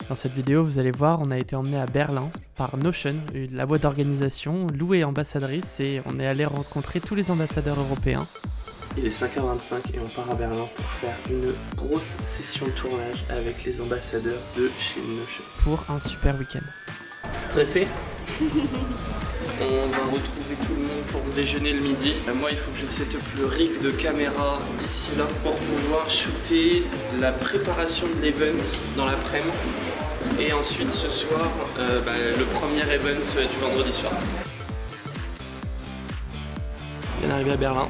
Dans cette vidéo, vous allez voir, on a été emmené à Berlin par Notion, la boîte d'organisation. Lou est ambassadrice et on est allé rencontrer tous les ambassadeurs européens. Il est 5h25 et on part à Berlin pour faire une grosse session de tournage avec les ambassadeurs de chez Notion. Pour un super week-end. Stressé? On va retrouver tout le monde pour déjeuner le midi. Moi, il faut que je set up le rig de caméra d'ici là pour pouvoir shooter la préparation de l'event dans l'après-midi. Et ensuite, ce soir, le premier event du vendredi soir. Bien arrivé à Berlin.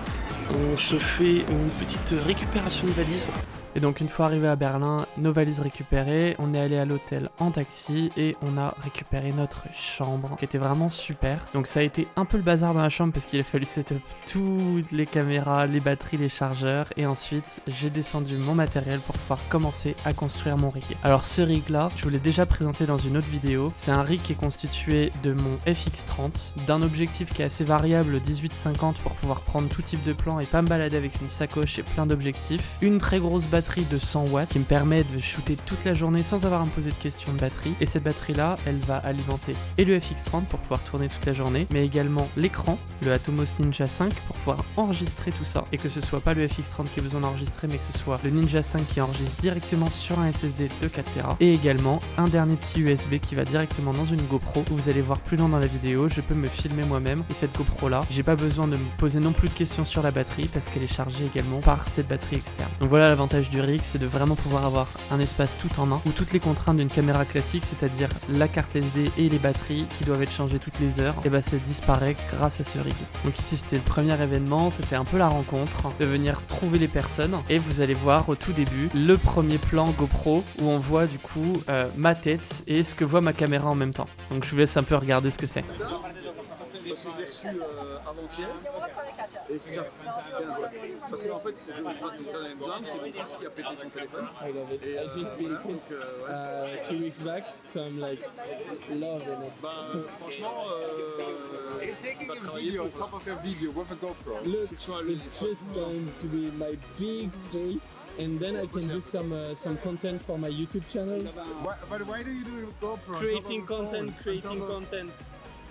On se fait une petite récupération de valises. Et donc une fois arrivé à Berlin, nos valises récupérées, on est allé à l'hôtel en taxi et on a récupéré notre chambre qui était vraiment super. Donc ça a été un peu le bazar dans la chambre parce qu'il a fallu setup toutes les caméras, les batteries, les chargeurs et ensuite j'ai descendu mon matériel pour pouvoir commencer à construire mon rig. Alors ce rig là, je vous l'ai déjà présenté dans une autre vidéo. C'est un rig qui est constitué de mon FX30, d'un objectif qui est assez variable 18-50 pour pouvoir prendre tout type de plan et pas me balader avec une sacoche et plein d'objectifs, une très grosse batterie de 100 watts qui me permet de shooter toute la journée sans avoir à me poser de questions de batterie, et cette batterie là elle va alimenter et le FX30 pour pouvoir tourner toute la journée, mais également l'écran, le Atomos Ninja 5 pour pouvoir enregistrer tout ça, et que ce soit pas le FX30 qui a besoin d'enregistrer mais que ce soit le Ninja 5 qui enregistre directement sur un SSD de 4Tera, et également un dernier petit USB qui va directement dans une GoPro où vous allez voir plus loin dans la vidéo, je peux me filmer moi-même, et cette GoPro là j'ai pas besoin de me poser non plus de questions sur la batterie parce qu'elle est chargée également par cette batterie externe. Donc voilà l'avantage du rig, c'est de vraiment pouvoir avoir un espace tout en un où toutes les contraintes d'une caméra classique, c'est-à-dire la carte SD et les batteries qui doivent être changées toutes les heures, et ça disparaît grâce à ce rig. Donc ici c'était le premier événement, c'était un peu la rencontre, de venir trouver les personnes, et vous allez voir au tout début le premier plan GoPro où on voit du coup ma tête et ce que voit ma caméra en même temps. Donc je vous laisse un peu regarder ce que c'est. Parce que je l'ai reçu avant-hier et ça fait 15 jours. Parce qu'en fait, c'est mon fils qui a pété son téléphone. I love it. Et, I just really voilà, quick a few weeks back, so I'm like loving it. Franchement, pas travailler pour top of your video with a GoPro. Look, C'est que soit it's just going to be my big face, and then I can do some content for my YouTube channel. But why do you do it with GoPro? Creating content.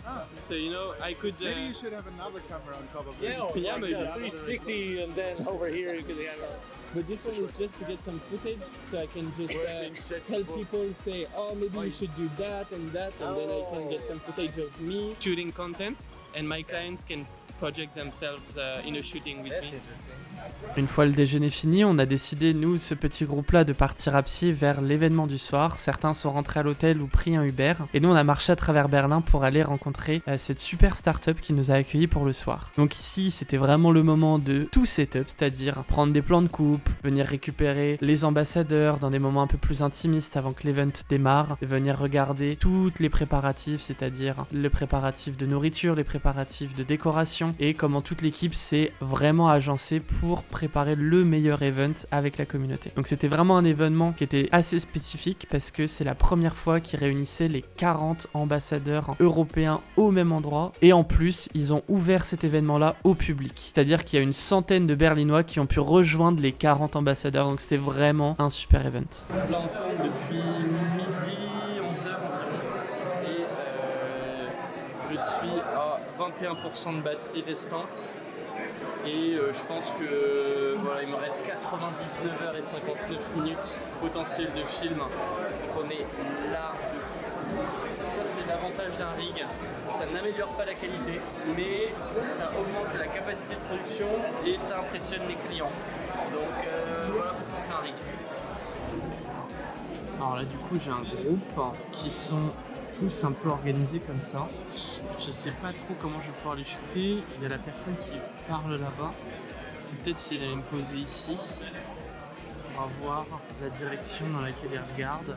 Ah. So I could. Maybe you should have another camera on top of it. Yeah, maybe. 360 and then over here you could have But this one is just to get some footage, so I can just tell people, say, oh, maybe you should do that, and then I can get some footage of me shooting content, and my clients can project themselves in a shooting with me. Une fois le déjeuner fini, on a décidé, nous, ce petit groupe-là, de partir à pied vers l'événement du soir. Certains sont rentrés à l'hôtel ou pris un Uber. Et nous, on a marché à travers Berlin pour aller rencontrer cette super start-up qui nous a accueillis pour le soir. Donc ici, c'était vraiment le moment de tout setup, c'est-à-dire prendre des plans de coupe, venir récupérer les ambassadeurs dans des moments un peu plus intimistes avant que l'event démarre, et venir regarder toutes les préparatifs, c'est-à-dire le préparatif de nourriture, les préparatifs de décoration, et comment toute l'équipe s'est vraiment agencée pour préparer le meilleur event avec la communauté. Donc c'était vraiment un événement qui était assez spécifique parce que c'est la première fois qu'ils réunissaient les 40 ambassadeurs européens au même endroit, et en plus ils ont ouvert cet événement-là au public. C'est-à-dire qu'il y a une centaine de Berlinois qui ont pu rejoindre les 40 ambassadeurs, donc c'était vraiment un super event. L'enfant depuis midi, 11h environ, et je suis à 21% de batterie restante. Et je pense que il me reste 99h59 potentiel de film, donc on est large de fou. Ça c'est l'avantage d'un rig, ça n'améliore pas la qualité, mais ça augmente la capacité de production et ça impressionne les clients. Donc voilà pourquoi on fait un rig. Alors là du coup j'ai un groupe qui sont tous un peu organisés comme ça. Je sais pas trop comment je vais pouvoir les shooter. Il y a la personne qui parle là-bas. Peut-être si elle allait me poser ici. On va voir la direction dans laquelle elle regarde.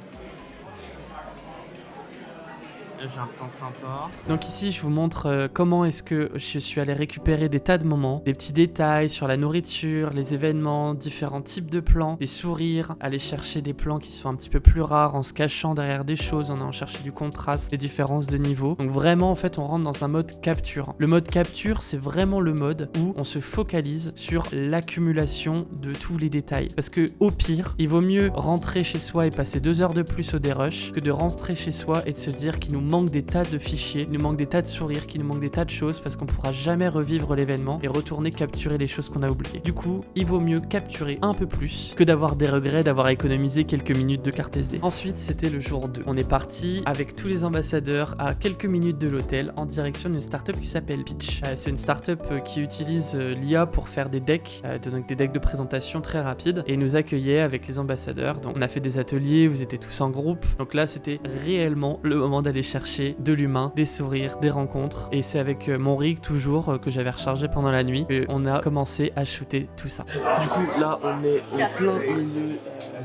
J'ai un plan sympa. Donc ici, je vous montre comment est-ce que je suis allé récupérer des tas de moments, des petits détails sur la nourriture, les événements, différents types de plans, des sourires, aller chercher des plans qui sont un petit peu plus rares en se cachant derrière des choses, en allant chercher du contraste, des différences de niveau. Donc vraiment, en fait, on rentre dans un mode capture. Le mode capture, c'est vraiment le mode où on se focalise sur l'accumulation de tous les détails. Parce que au pire, il vaut mieux rentrer chez soi et passer 2 heures de plus au dérush que de rentrer chez soi et de se dire qu'il nous manque des tas de fichiers, qu'il nous manque des tas de sourires, qu'il nous manque des tas de choses parce qu'on pourra jamais revivre l'événement et retourner capturer les choses qu'on a oubliées. Du coup, il vaut mieux capturer un peu plus que d'avoir des regrets d'avoir économisé quelques minutes de carte SD. Ensuite, c'était le jour 2. On est parti avec tous les ambassadeurs à quelques minutes de l'hôtel en direction d'une startup qui s'appelle Pitch. C'est une startup qui utilise l'IA pour faire des decks, donc des decks de présentation très rapides et nous accueillait avec les ambassadeurs. Donc on a fait des ateliers, vous étiez tous en groupe. Donc là, c'était réellement le moment d'aller chercher de l'humain, des sourires, des rencontres. Et c'est avec mon rig toujours que j'avais rechargé pendant la nuit qu'on a commencé à shooter tout ça. Du coup, là, on est en plein milieu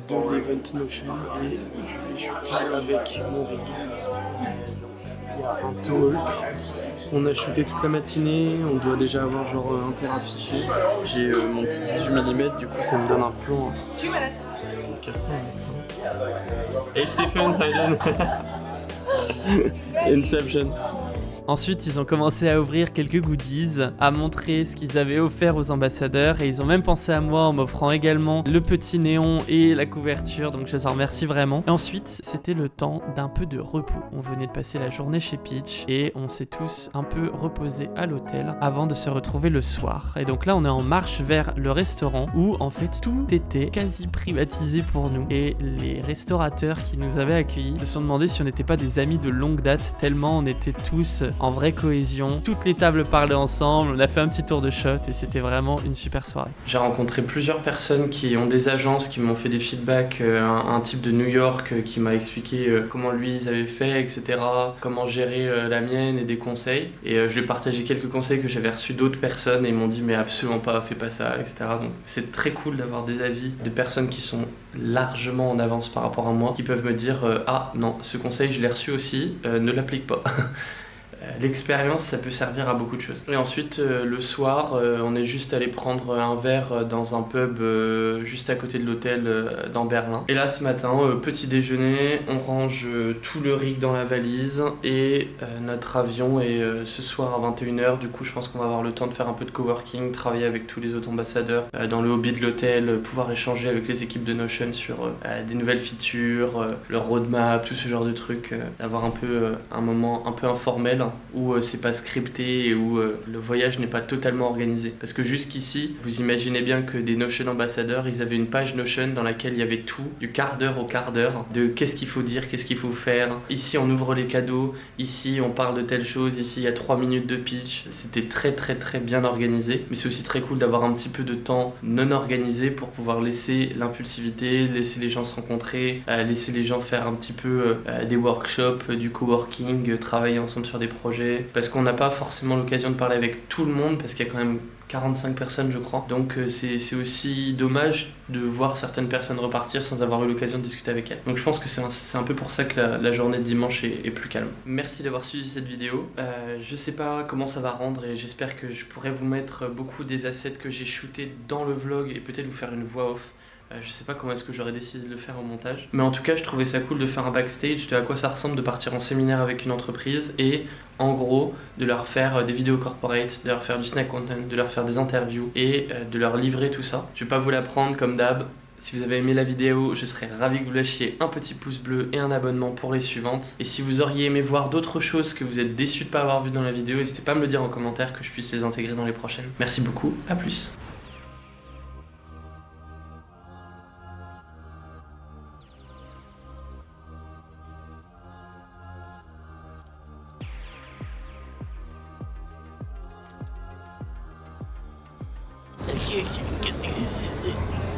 de l'event Notion et je vais shooter avec mon rig. Il y a un talk. On a shooté toute la matinée, on doit déjà avoir genre 1 Tera de fichiers. J'ai mon petit 18 mm, du coup ça me donne un plan. 400. Hey Stephen, Hayden. Inception. Ensuite, ils ont commencé à ouvrir quelques goodies, à montrer ce qu'ils avaient offert aux ambassadeurs et ils ont même pensé à moi en m'offrant également le petit néon et la couverture, donc je les en remercie vraiment. Et ensuite, c'était le temps d'un peu de repos. On venait de passer la journée chez Pitch et on s'est tous un peu reposés à l'hôtel avant de se retrouver le soir. Et donc là, on est en marche vers le restaurant où en fait tout était quasi privatisé pour nous. Et les restaurateurs qui nous avaient accueillis se sont demandé si on n'était pas des amis de longue date tellement on était tous en vraie cohésion. Toutes les tables parlaient ensemble, on a fait un petit tour de shot et c'était vraiment une super soirée. J'ai rencontré plusieurs personnes qui ont des agences, qui m'ont fait des feedbacks, un type de New York qui m'a expliqué comment lui ils avaient fait, etc. Comment gérer la mienne et des conseils. Et je lui ai partagé quelques conseils que j'avais reçus d'autres personnes et ils m'ont dit mais absolument pas, fais pas ça, etc. Donc c'est très cool d'avoir des avis de personnes qui sont largement en avance par rapport à moi, qui peuvent me dire ah non, ce conseil je l'ai reçu aussi, ne l'applique pas. L'expérience, ça peut servir à beaucoup de choses. Et ensuite, le soir, on est juste allé prendre un verre dans un pub juste à côté de l'hôtel dans Berlin. Et là, ce matin, petit déjeuner, on range tout le rig dans la valise et notre avion est ce soir à 21h. Du coup, je pense qu'on va avoir le temps de faire un peu de coworking, travailler avec tous les autres ambassadeurs dans le hobby de l'hôtel, pouvoir échanger avec les équipes de Notion sur des nouvelles features, leur roadmap, tout ce genre de trucs, d'avoir un peu un moment un peu informel où c'est pas scripté et où le voyage n'est pas totalement organisé. Parce que jusqu'ici, vous imaginez bien que des Notion ambassadeurs, ils avaient une page Notion dans laquelle il y avait tout, du quart d'heure au quart d'heure, de qu'est-ce qu'il faut dire, qu'est-ce qu'il faut faire. Ici, on ouvre les cadeaux, ici, on parle de telle chose, ici, il y a 3 minutes de pitch. C'était très très très bien organisé, mais c'est aussi très cool d'avoir un petit peu de temps non organisé pour pouvoir laisser l'impulsivité, laisser les gens se rencontrer, laisser les gens faire un petit peu des workshops, du coworking, travailler ensemble sur des projets, parce qu'on n'a pas forcément l'occasion de parler avec tout le monde, parce qu'il y a quand même 45 personnes je crois, donc c'est aussi dommage de voir certaines personnes repartir sans avoir eu l'occasion de discuter avec elles. Donc je pense que c'est un peu pour ça que la journée de dimanche est plus calme. Merci d'avoir suivi cette vidéo, je sais pas comment ça va rendre et j'espère que je pourrai vous mettre beaucoup des assets que j'ai shootés dans le vlog et peut-être vous faire une voix off. Je sais pas comment est-ce que j'aurais décidé de le faire au montage. Mais en tout cas, je trouvais ça cool de faire un backstage de à quoi ça ressemble de partir en séminaire avec une entreprise et en gros de leur faire des vidéos corporate, de leur faire du snack content, de leur faire des interviews et de leur livrer tout ça. Je vais pas vous l'apprendre comme d'hab. Si vous avez aimé la vidéo, je serais ravi que vous lâchiez un petit pouce bleu et un abonnement pour les suivantes. Et si vous auriez aimé voir d'autres choses que vous êtes déçus de pas avoir vues dans la vidéo, n'hésitez pas à me le dire en commentaire que je puisse les intégrer dans les prochaines. Merci beaucoup, à plus. Let's see if you can get these in there.